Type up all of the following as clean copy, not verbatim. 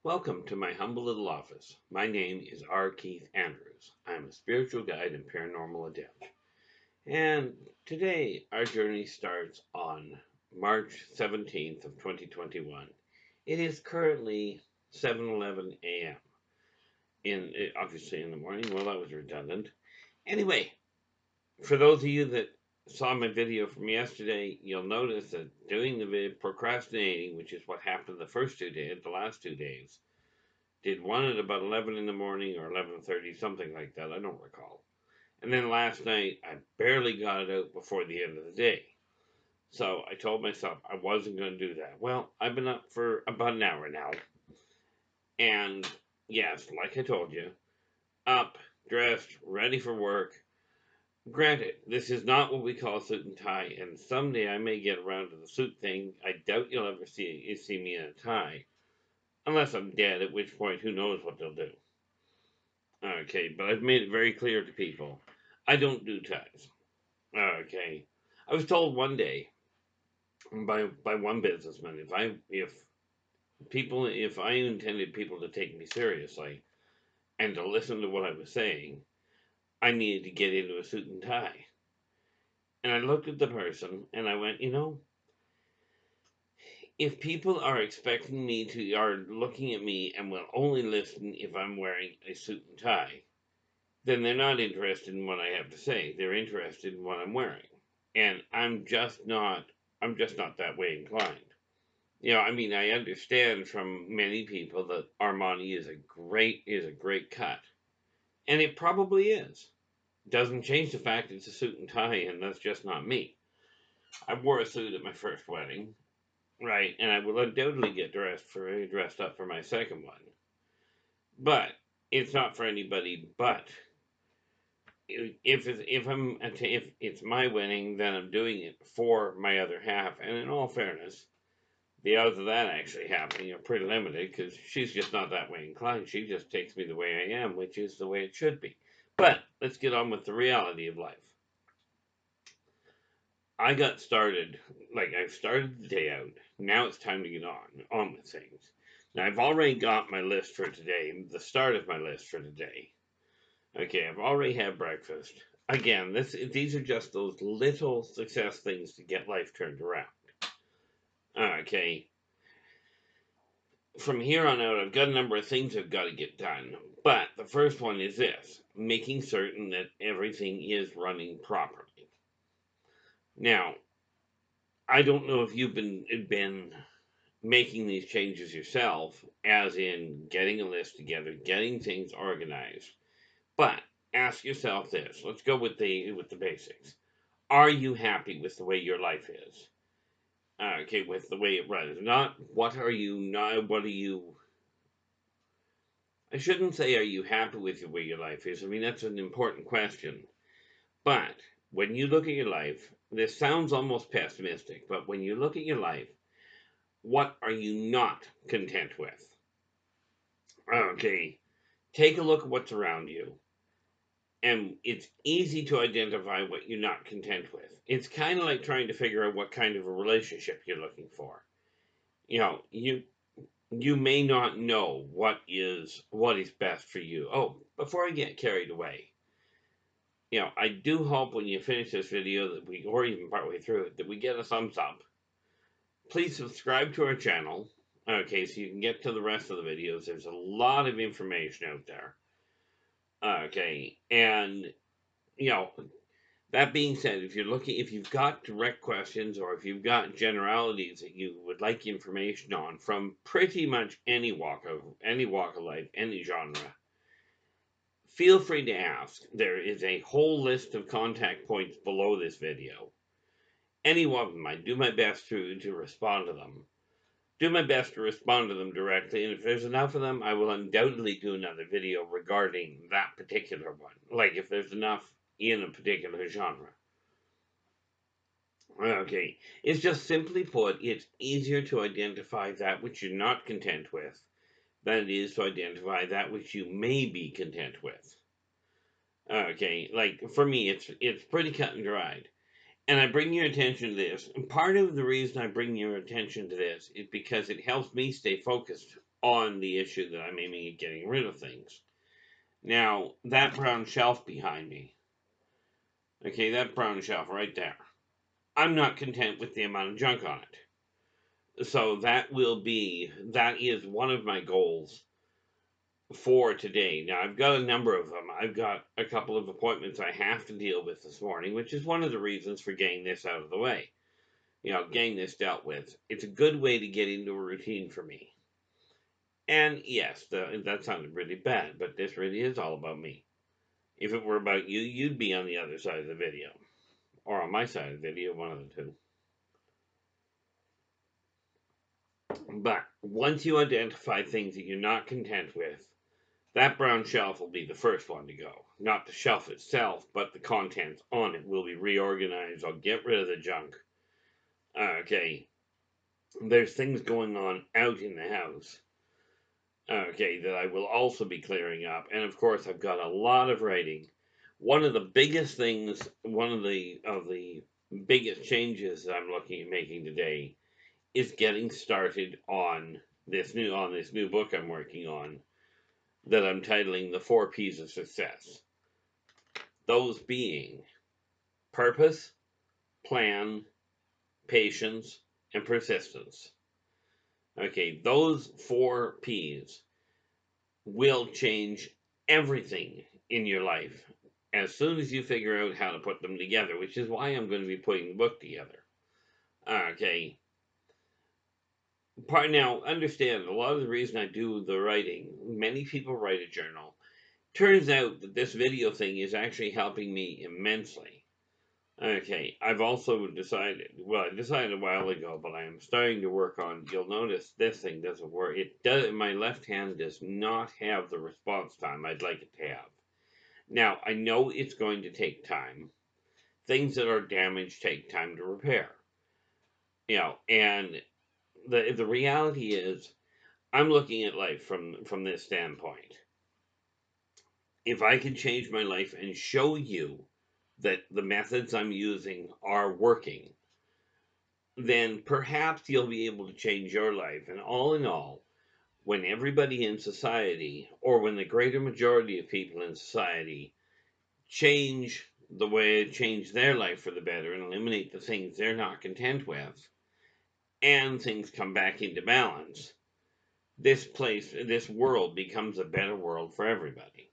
Welcome to my humble little office. My name is R. Keith Andrews. I'm a spiritual guide and paranormal adept. And today our journey starts on March 17th of 2021. It is currently 7:11 a.m. Obviously in the morning. Well, that was redundant. Anyway, for those of you that saw my video from yesterday, you'll notice that doing the video, procrastinating, which is what happened the last 2 days, did one at about 11 in the morning or 11:30, something like that. I don't recall. And then last night, I barely got it out before the end of the day. So I told myself I wasn't going to do that. Well, I've been up for about an hour now. And yes, like I told you, up, dressed, ready for work. Granted, this is not what we call a suit and tie, and someday I may get around to the suit thing. I doubt you'll ever see me in a tie, unless I'm dead, at which point who knows what they'll do. Okay, but I've made it very clear to people I don't do ties. Okay, I was told one day by one businessman if I intended people to take me seriously and to listen to what I was saying, I needed to get into a suit and tie. And I looked at the person and I went, if people are looking at me and will only listen if I'm wearing a suit and tie, then they're not interested in what I have to say. They're interested in what I'm wearing. And I'm just not that way inclined. I understand from many people that Armani is a great cut. And it probably is. Doesn't change the fact it's a suit and tie, and that's just not me. I wore a suit at my first wedding, right, and I will undoubtedly get dressed up for my second one. But it's not for anybody but if it's my wedding, then I'm doing it for my other half. And in all fairness, the odds of that actually happening are pretty limited because she's just not that way inclined. She just takes me the way I am, which is the way it should be. But let's get on with the reality of life. I've started the day out. Now it's time to get on with things. Now I've already got my list for today, the start of my list for today. Okay, I've already had breakfast. Again, these are just those little success things to get life turned around. Okay, from here on out, I've got a number of things I've got to get done. But the first one is this: making certain that everything is running properly. Now, I don't know if you've been making these changes yourself, as in getting a list together, getting things organized. But ask yourself this. Let's go with the basics. Are you happy with the way your life is? Okay, with the way it runs. Not what are you not what are you I shouldn't say are you happy with the way your life is. I mean that's an important question. But when you look at your life, this sounds almost pessimistic, but when you look at your life, what are you not content with? Okay, take a look at what's around you. And it's easy to identify what you're not content with. It's kind of like trying to figure out what kind of a relationship you're looking for. You may not know what is best for you. Oh, before I get carried away, I do hope when you finish this video or even partway through it, that we get a thumbs up. Please subscribe to our channel. Okay, so you can get to the rest of the videos. There's a lot of information out there. Okay, and that being said, if you've got direct questions or if you've got generalities that you would like information on from pretty much any walk of life, any genre, feel free to ask. There is a whole list of contact points below this video. Any one of them, I do my best to respond to them. Do my best to respond to them directly, and if there's enough of them, I will undoubtedly do another video regarding that particular one. Like if there's enough in a particular genre. Okay, it's just simply put, it's easier to identify that which you're not content with than it is to identify that which you may be content with. Okay, like for me, it's pretty cut and dried. And I bring your attention to this. And part of the reason I bring your attention to this is because it helps me stay focused on the issue that I'm aiming at getting rid of things. Now, that brown shelf behind me, okay, that brown shelf right there, I'm not content with the amount of junk on it. So that is one of my goals for today. Now, I've got a number of them. I've got a couple of appointments I have to deal with this morning, which is one of the reasons for getting this out of the way. Getting this dealt with. It's a good way to get into a routine for me. And yes, that sounded really bad, but this really is all about me. If it were about you, you'd be on the other side of the video. Or on my side of the video, one of the two. But once you identify things that you're not content with, that brown shelf will be the first one to go. Not the shelf itself, but the contents on it will be reorganized. I'll get rid of the junk. Okay. There's things going on out in the house. Okay, that I will also be clearing up. And of course, I've got a lot of writing. One of the biggest things, one of the biggest changes that I'm looking at making today is getting started on this new book I'm working on that I'm titling The 4 P's of Success. Those being purpose, plan, patience, and persistence. Okay, those 4 P's will change everything in your life as soon as you figure out how to put them together, which is why I'm going to be putting the book together. Okay. Now, understand, a lot of the reason I do the writing, many people write a journal. Turns out that this video thing is actually helping me immensely. Okay, I've also decided, well, I decided a while ago, but I am starting to work on, you'll notice this thing doesn't work. My left hand does not have the response time I'd like it to have. Now, I know it's going to take time. Things that are damaged take time to repair. And the reality is, I'm looking at life from this standpoint. If I can change my life and show you that the methods I'm using are working, then perhaps you'll be able to change your life. And all in all, when everybody in society, or when the greater majority of people in society change their life for the better and eliminate the things they're not content with, and things come back into balance, this world becomes a better world for everybody.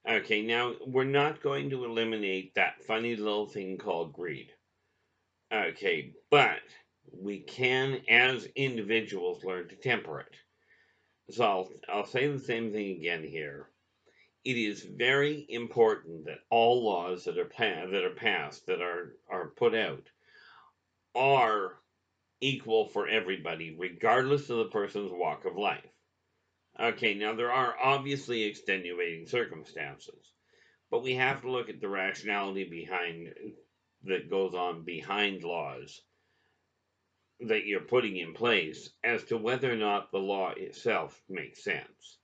Okay, now we're not going to eliminate that funny little thing called greed. Okay, but we can, as individuals, learn to temper it. So I'll say the same thing again here. It is very important that all laws that are passed, that are put out, are equal for everybody, regardless of the person's walk of life. Okay, now there are obviously extenuating circumstances, but we have to look at the rationality that goes on behind laws that you're putting in place as to whether or not the law itself makes sense.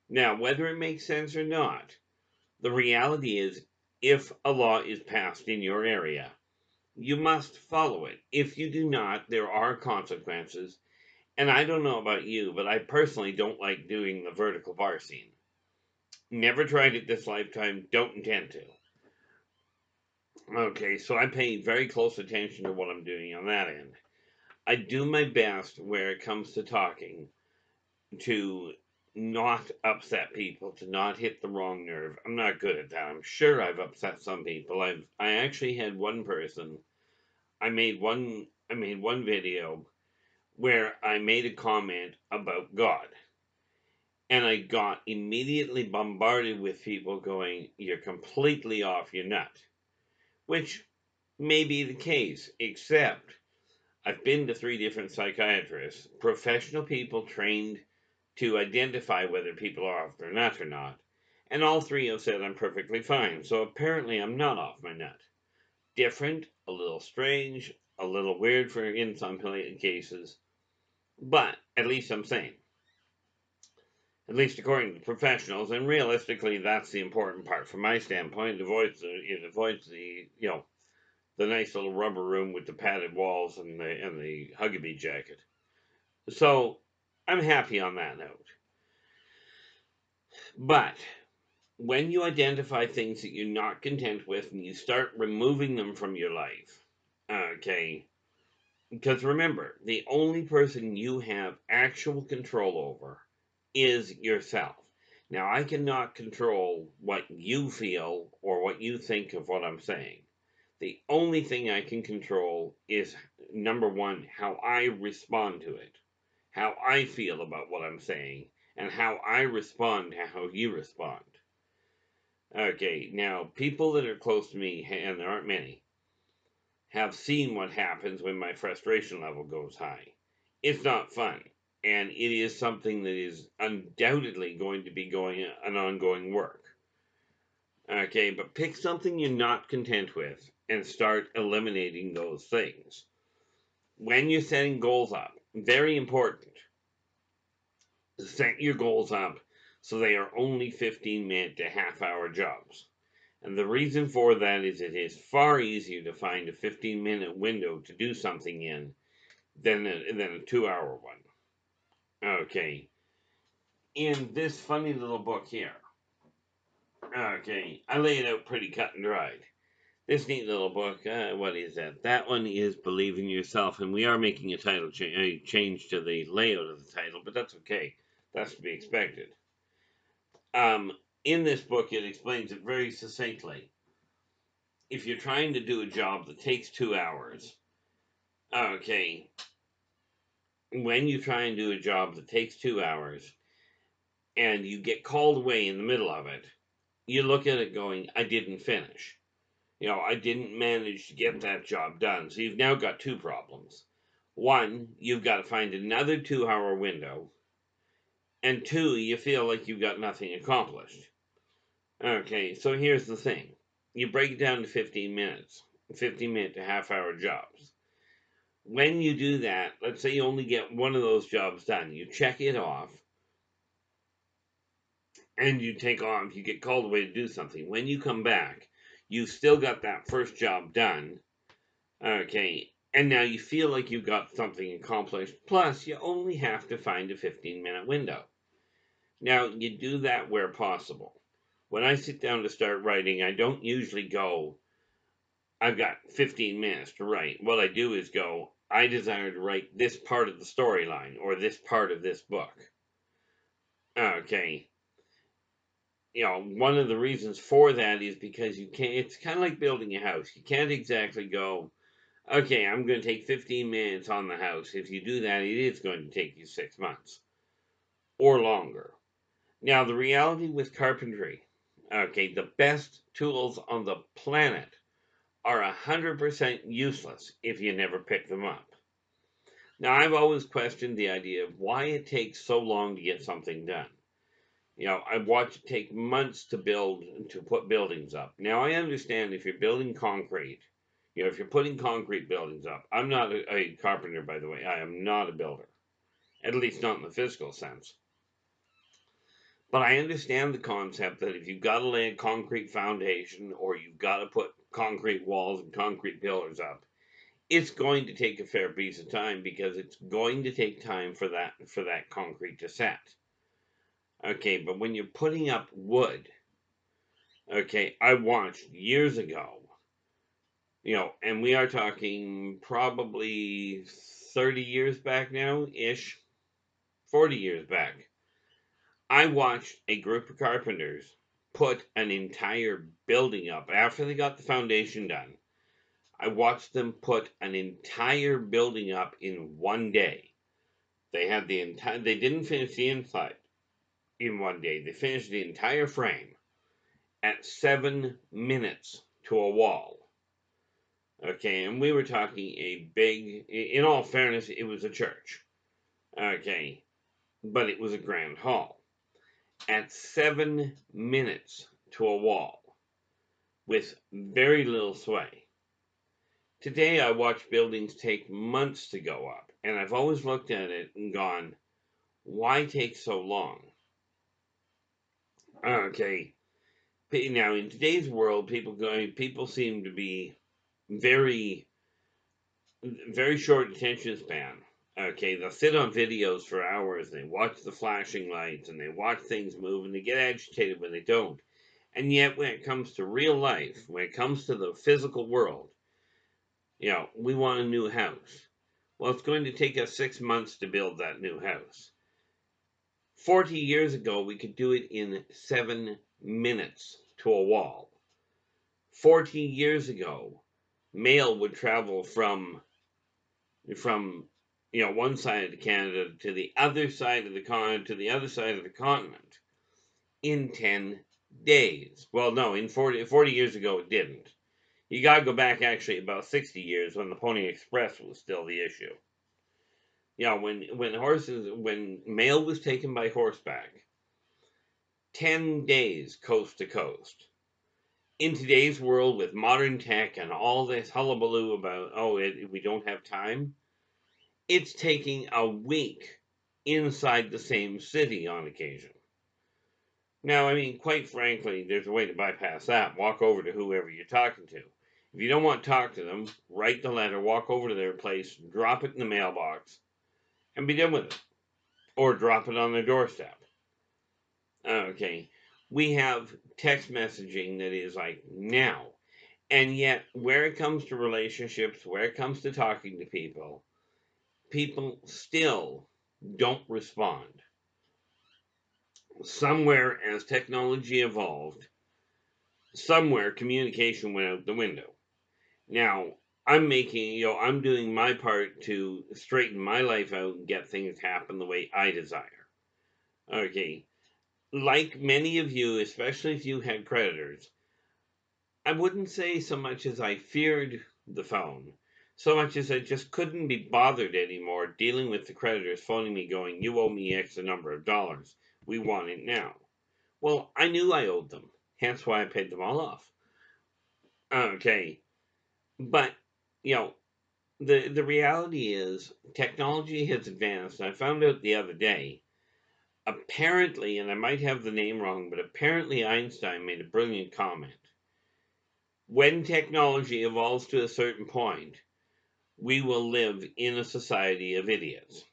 Now, whether it makes sense or not, the reality is, if a law is passed in your area, you must follow it. If you do not, there are consequences. And I don't know about you, but I personally don't like doing the vertical bar scene. Never tried it this lifetime, don't intend to. Okay, so I pay very close attention to what I'm doing on that end. I do my best where it comes to talking to not upset people, to not hit the wrong nerve. I'm not good at that. I'm sure I've upset some people. I actually had one person. I made one video where I made a comment about God. And I got immediately bombarded with people going, "You're completely off your nut." Which may be the case, except I've been to 3 different psychiatrists, professional people trained to identify whether people are off their nut or not, and all 3 have said I'm perfectly fine, so apparently I'm not off my nut. Different, a little strange, a little weird in some cases, but at least I'm sane. At least according to the professionals, and realistically, that's the important part from my standpoint. It avoids the the nice little rubber room with the padded walls and the Huggabee jacket. So I'm happy on that note. But when you identify things that you're not content with and you start removing them from your life, okay, because remember, the only person you have actual control over is yourself. Now, I cannot control what you feel or what you think of what I'm saying. The only thing I can control is, number one, how I respond to it, how I feel about what I'm saying, and how I respond to how you respond. Okay, now, people that are close to me, and there aren't many, have seen what happens when my frustration level goes high. It's not fun, and it is something that is undoubtedly going to be going an ongoing work. Okay, but pick something you're not content with and start eliminating those things. When you're setting goals up, very important, set your goals up so they are only 15-minute to half-hour jobs. And the reason for that is it is far easier to find a 15-minute window to do something in than a 2-hour one. Okay, in this funny little book here, okay, I lay it out pretty cut and dried. This neat little book, what is that? That one is Believe in Yourself, and we are making a title change to the layout of the title, but that's okay. That's to be expected. In this book, it explains it very succinctly. If you're trying to do a job that takes 2 hours, okay, when you try and do a job that takes 2 hours and you get called away in the middle of it, you look at it going, I didn't finish. I didn't manage to get that job done. So you've now got two problems. One, you've got to find another 2-hour window. And two, you feel like you've got nothing accomplished. Okay, so here's the thing. You break it down to 15 minutes, 15-minute to half-hour jobs. When you do that, let's say you only get one of those jobs done. You check it off, and you take off. You get called away to do something. When you come back, you've still got that first job done. Okay, and now you feel like you've got something accomplished. Plus, you only have to find a 15-minute window. Now, you do that where possible. When I sit down to start writing, I don't usually go, I've got 15 minutes to write. What I do is go, I desire to write this part of the storyline or this part of this book. Okay. One of the reasons for that is because you can't, it's kind of like building a house. You can't exactly go, okay, I'm going to take 15 minutes on the house. If you do that, it is going to take you 6 months or longer. Now, the reality with carpentry, okay, the best tools on the planet are 100% useless if you never pick them up. Now, I've always questioned the idea of why it takes so long to get something done. I've watched it take months to put buildings up. Now, I understand if you're building concrete, if you're putting concrete buildings up. I'm not a carpenter, by the way. I am not a builder, at least not in the physical sense. But I understand the concept that if you've got to lay a concrete foundation or you've got to put concrete walls and concrete pillars up, it's going to take a fair piece of time because it's going to take time for that concrete to set. Okay, but when you're putting up wood, okay, I watched years ago, and we are talking probably 30 years back now ish, 40 years back. I watched a group of carpenters put an entire building up after they got the foundation done. I watched them put an entire building up in one day. They didn't finish the inside in one day. They finished the entire frame at 7 minutes to a wall. Okay, and we were talking in all fairness, it was a church. Okay, but it was a grand hall. At 7 minutes to a wall with very little sway. Today, I watch buildings take months to go up, and I've always looked at it and gone, why take so long? Okay, now in today's world, people seem to be very, very short attention span. Okay, they'll sit on videos for hours and they watch the flashing lights and they watch things move and they get agitated when they don't. And yet, when it comes to real life, when it comes to the physical world, we want a new house. Well, it's going to take us 6 months to build that new house. 40 years ago, we could do it in 7 minutes to a wall. 40 years ago, mail would travel from one side of Canada to the other side of the continent to the other side of the continent in 10 days. Well, no, in 40 years ago it didn't. You got to go back actually about 60 years when the Pony Express was still the issue. When mail was taken by horseback, 10 days coast to coast. In today's world with modern tech and all this hullabaloo about we don't have time, it's taking a week inside the same city on occasion. Now, I mean, quite frankly, there's a way to bypass that. Walk over to whoever you're talking to. If you don't want to talk to them, write the letter, walk over to their place, drop it in the mailbox, and be done with it. Or drop it on their doorstep. Okay. We have text messaging that is like now. And yet, where it comes to relationships, where it comes to talking to people, people still don't respond. Somewhere, as technology evolved, somewhere communication went out the window. Now, I'm doing my part to straighten my life out and get things happen the way I desire. Okay. Like many of you, especially if you had creditors, I wouldn't say so much as I feared the phone, so much as I just couldn't be bothered anymore dealing with the creditors phoning me going, "You owe me X a number of dollars. We want it now." Well, I knew I owed them, hence why I paid them all off. Okay. But, you know, the reality is technology has advanced. I found out the other day, apparently, and I might have the name wrong, but apparently Einstein made a brilliant comment. When technology evolves to a certain point, we will live in a society of idiots.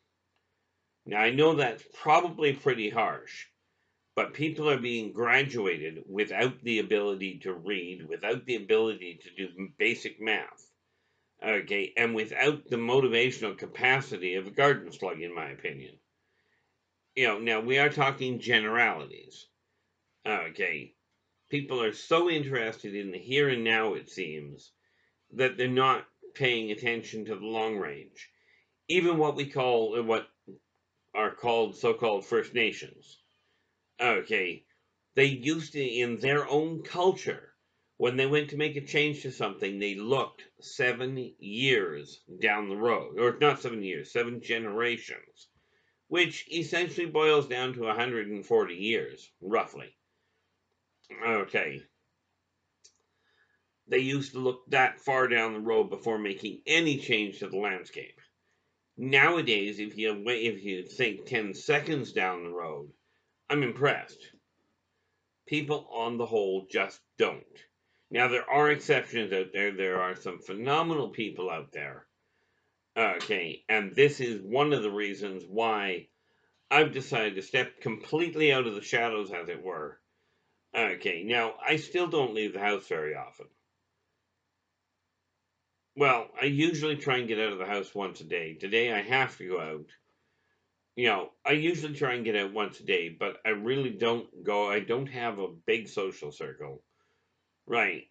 Now, I know that's probably pretty harsh, but people are being graduated without the ability to read, without the ability to do basic math, okay, and without the motivational capacity of a garden slug, in my opinion. Now we are talking generalities, okay. People are so interested in the here and now, it seems, that they're not paying attention to the long range. Even what are called so-called First Nations. Okay, they used to, in their own culture, when they went to make a change to something, they looked 7 years down the road, or not 7 years, 7 generations, which essentially boils down to 140 years, roughly. Okay, they used to look that far down the road before making any change to the landscape. Nowadays, if you think 10 seconds down the road, I'm impressed. People on the whole just don't. Now, there are exceptions out there. There are some phenomenal people out there. Okay, and this is one of the reasons why I've decided to step completely out of the shadows, as it were. Okay, now, I still don't leave the house very often. Well, I usually try and get out of the house once a day. Today, I have to go out. I usually try and get out once a day, but I really don't go. I don't have a big social circle. Right.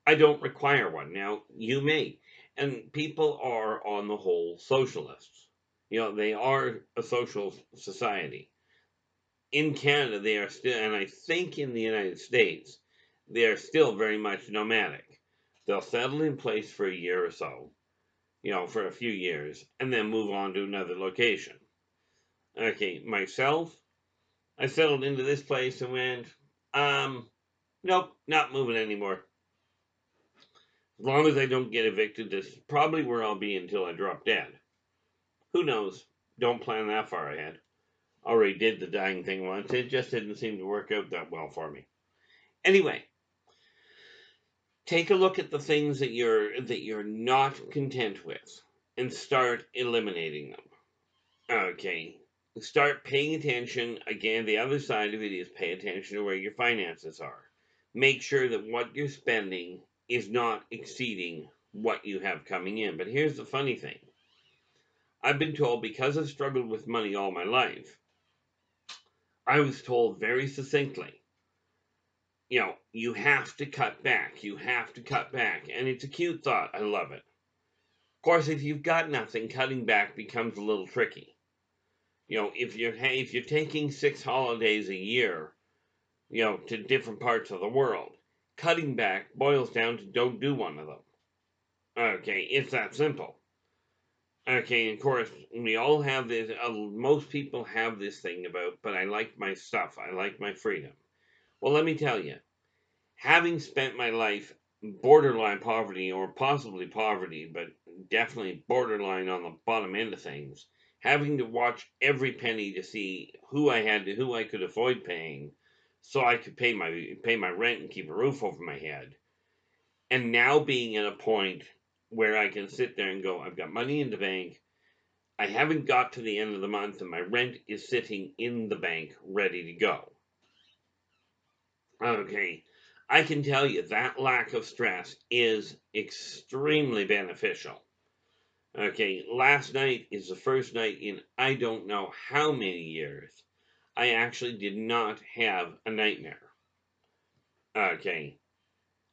I don't require one. Now, you may. And people are, on the whole, socialists. They are a social society. In Canada, they are still, and I think in the United States, they are still very much nomadic. They'll settle in place for a year or so, for a few years, and then move on to another location. Okay, myself, I settled into this place and went, nope, not moving anymore. As long as I don't get evicted, this is probably where I'll be until I drop dead. Who knows? Don't plan that far ahead. Already did the dying thing once. It just didn't seem to work out that well for me. Anyway, take a look at the things that you're not content with, and start eliminating them. Okay. Start paying attention. Again, the other side of it is pay attention to where your finances are. Make sure that what you're spending is not exceeding what you have coming in. But here's the funny thing. I've been told, because I've struggled with money all my life, I was told very succinctly, you have to cut back. You have to cut back. And it's a cute thought. I love it. Of course, if you've got nothing, cutting back becomes a little tricky. If you're taking 6 holidays a year, to different parts of the world, cutting back boils down to don't do one of them. Okay, it's that simple. Okay, of course, we all have this. Most people have this thing about, but I like my stuff. I like my freedom. Well, let me tell you, having spent my life borderline poverty, or possibly poverty, but definitely borderline on the bottom end of things, having to watch every penny to see who I could avoid paying, so I could pay my rent and keep a roof over my head, and now being at a point where I can sit there and go, I've got money in the bank. I haven't got to the end of the month, and my rent is sitting in the bank ready to go. Okay, I can tell you that lack of stress is extremely beneficial. Okay, last night is the first night in I don't know how many years I actually did not have a nightmare. Okay,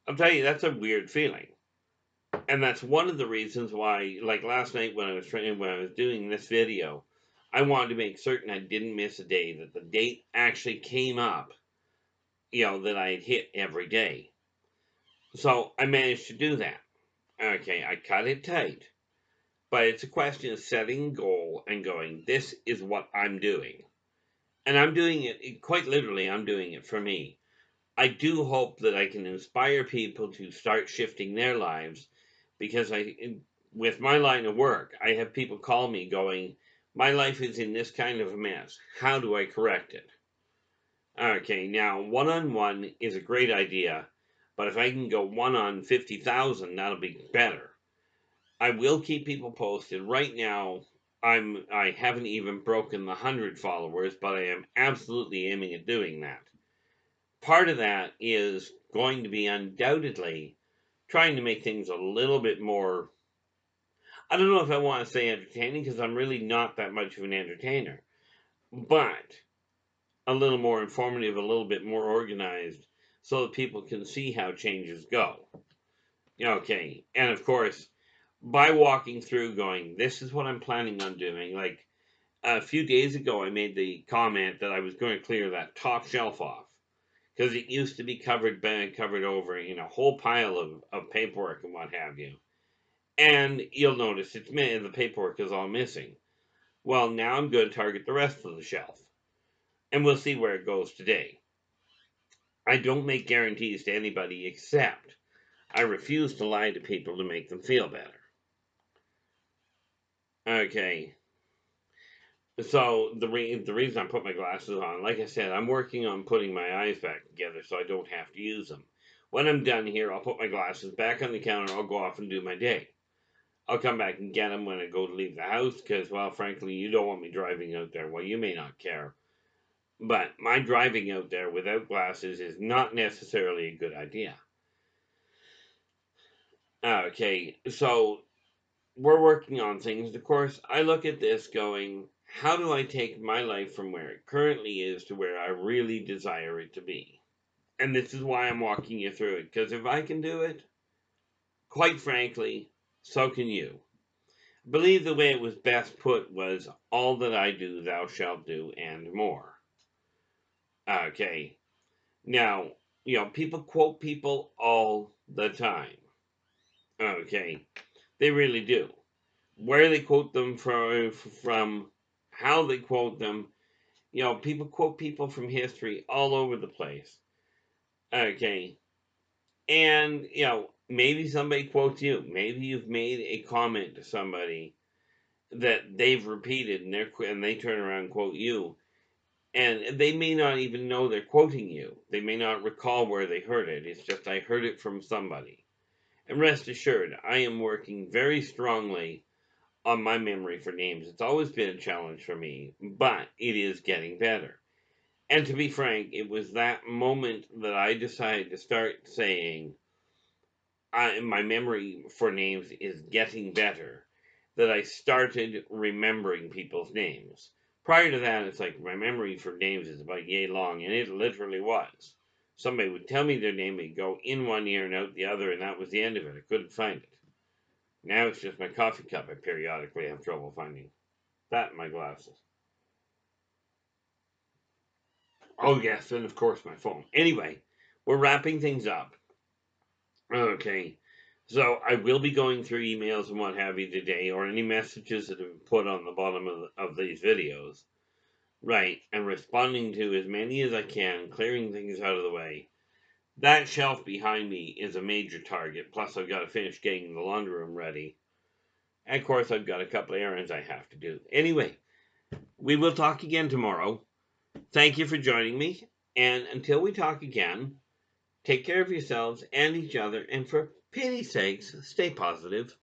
I'll tell you, that's a weird feeling. And that's one of the reasons why, like last night when I was doing this video, I wanted to make certain I didn't miss a day, that the date actually came up, that I had hit every day. So I managed to do that. Okay, I cut it tight. But it's a question of setting a goal and going, this is what I'm doing. And I'm doing it, quite literally, I'm doing it for me. I do hope that I can inspire people to start shifting their lives, because with my line of work, I have people call me going, my life is in this kind of a mess. How do I correct it? Okay, now one-on-one is a great idea, but if I can go one on 50,000, that'll be better. I will keep people posted. Right now, I haven't even broken the 100 followers, but I am absolutely aiming at doing that. Part of that is going to be undoubtedly trying to make things a little bit more. I don't know if I want to say entertaining, because I'm really not that much of an entertainer, but a little more informative, a little bit more organized, so that people can see how changes go. Okay, and of course, by walking through going, this is what I'm planning on doing. Like a few days ago, I made the comment that I was going to clear that top shelf off, because it used to be covered over in a whole pile of paperwork and what have you. And you'll notice the paperwork is all missing. Well, now I'm going to target the rest of the shelf, and we'll see where it goes today. I don't make guarantees to anybody, except I refuse to lie to people to make them feel better. Okay. So the reason I put my glasses on, like I said, I'm working on putting my eyes back together so I don't have to use them. When I'm done here, I'll put my glasses back on the counter. I'll go off and do my day. I'll come back and get them when I go to leave the house, because, well, frankly, you don't want me driving out there. Well, you may not care, but my driving out there without glasses is not necessarily a good idea. Okay, so we're working on things. Of course, I look at this going, how do I take my life from where it currently is to where I really desire it to be? And this is why I'm walking you through it, because if I can do it, quite frankly, so can you. I believe the way it was best put was, all that I do, thou shalt do, and more. Okay. Now, people quote people all the time. Okay. They really do. Where they quote them from, how they quote them. People quote people from history all over the place. Okay. And, maybe somebody quotes you. Maybe you've made a comment to somebody that they've repeated, and they turn around and quote you. And they may not even know they're quoting you. They may not recall where they heard it. It's just, I heard it from somebody. And rest assured, I am working very strongly on my memory for names. It's always been a challenge for me, but it is getting better. And to be frank, it was that moment that I decided to start saying, my memory for names is getting better, that I started remembering people's names. Prior to that, it's like my memory for names is about yay long, and it literally was. Somebody would tell me their name, it'd go in one ear and out the other, and that was the end of it. I couldn't find it. Now it's just my coffee cup I periodically have trouble finding. That and my glasses. Oh, yes, and of course my phone. Anyway, we're wrapping things up. Okay. So I will be going through emails and what have you today, or any messages that have been put on the bottom of these videos. Right. And responding to as many as I can, clearing things out of the way. That shelf behind me is a major target. Plus, I've got to finish getting the laundry room ready. And of course, I've got a couple of errands I have to do. Anyway, we will talk again tomorrow. Thank you for joining me. And until we talk again, take care of yourselves and each other. And for pity's sakes, stay positive.